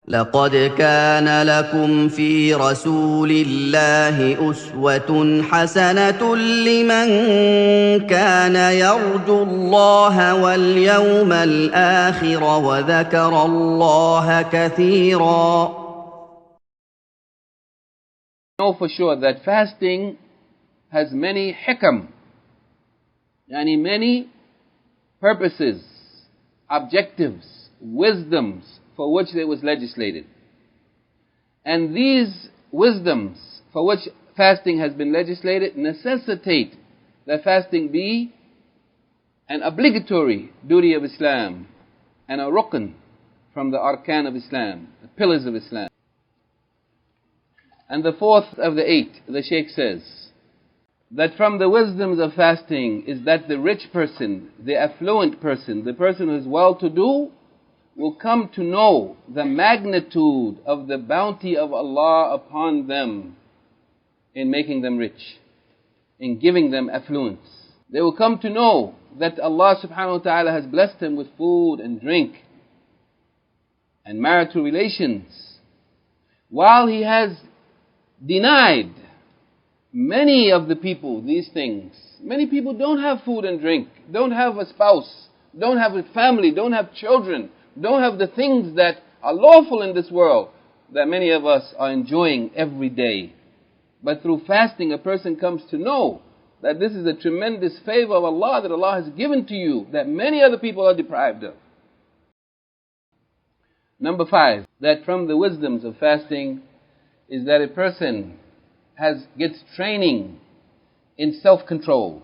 لقد كان لكم في رسول الله أسوة حسنة لمن كان يرجو الله واليوم الآخر وذكر الله كثيرا. Know for sure that fasting has many hikam, many purposes, objectives, wisdoms for which it was legislated. And these wisdoms for which fasting has been legislated necessitate that fasting be an obligatory duty of Islam and a rukn from the arkan of Islam, the pillars of Islam. And the fourth of the eight, the Shaykh says, that from the wisdoms of fasting is that the rich person, the affluent person, the person who is well-to-do, will come to know the magnitude of the bounty of Allah upon them in making them rich, in giving them affluence. They will come to know that Allah subhanahu wa ta'ala has blessed them with food and drink and marital relations, while He has denied many of the people these things. Many people don't have food and drink, don't have a spouse, don't have a family, don't have children, don't have the things that are lawful in this world that many of us are enjoying every day. But through fasting, a person comes to know that this is a tremendous favor of Allah that Allah has given to you that many other people are deprived of. Number 5, that from the wisdoms of fasting is that a person gets training in self-control,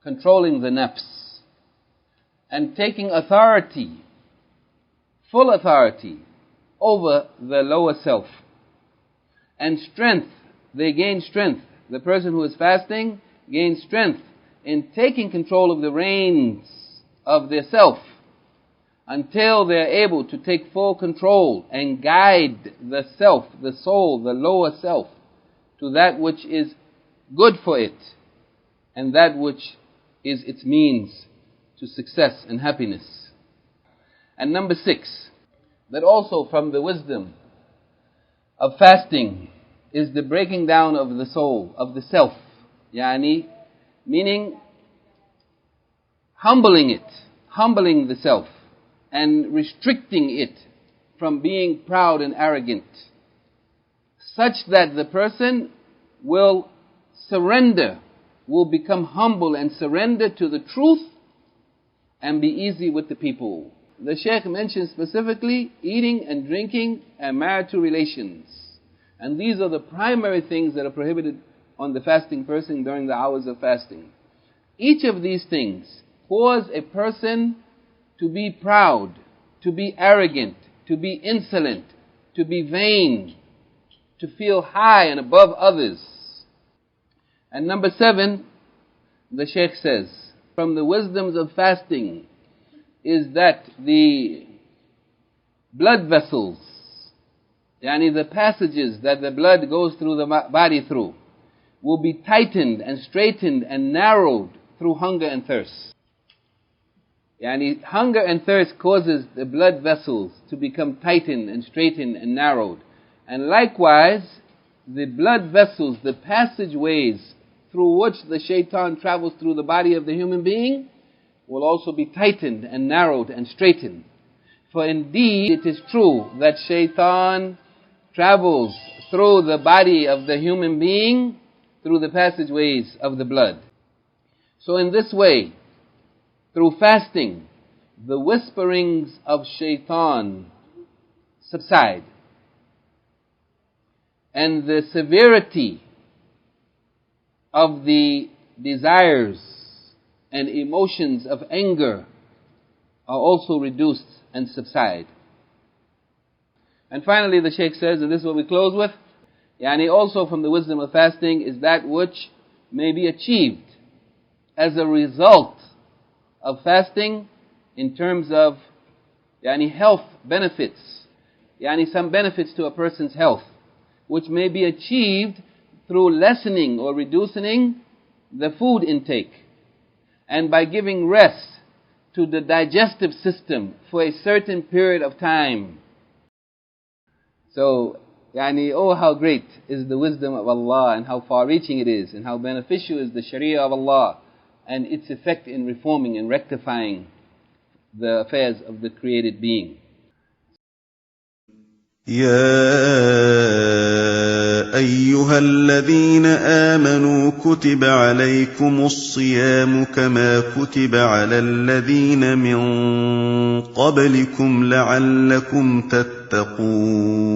controlling the nafs, and taking authority, full authority, over the lower self. And strength, they gain strength. The person who is fasting gains strength in taking control of the reins of their self until they are able to take full control and guide the self, the soul, the lower self, to that which is good for it and that which is its means to success and happiness. And number 6, that also from the wisdom of fasting is the breaking down of the soul, of the self, meaning humbling the self and restricting it from being proud and arrogant, such that the person will surrender, will become humble and surrender to the truth and be easy with the people. The Shaykh mentions specifically eating and drinking and marital relations. And these are the primary things that are prohibited on the fasting person during the hours of fasting. Each of these things cause a person to be proud, to be arrogant, to be insolent, to be vain, to feel high and above others. And number 7, the Shaykh says, from the wisdoms of fasting is that the blood vessels, the passages that the blood goes through the body through, will be tightened and straightened and narrowed through hunger and thirst. Hunger and thirst causes the blood vessels to become tightened and straightened and narrowed. And likewise, the blood vessels, the passageways through which the shaitan travels through the body of the human being, will also be tightened and narrowed and straightened. For indeed, it is true that shaitan travels through the body of the human being through the passageways of the blood. So in this way, through fasting, the whisperings of shaitan subside, and the severity of the desires and emotions of anger are also reduced and subside. And finally the Shaykh says, and this is what we close with, also from the wisdom of fasting is that which may be achieved as a result of fasting in terms of health benefits, some benefits to a person's health, which may be achieved through lessening or reducing the food intake, and by giving rest to the digestive system for a certain period of time. So, oh how great is the wisdom of Allah, and how far-reaching it is, and how beneficial is the Sharia of Allah, and its effect in reforming and rectifying the affairs of the created being. يا أيها الذين آمنوا كتب عليكم الصيام كما كتب على الذين من قبلكم لعلكم تتقون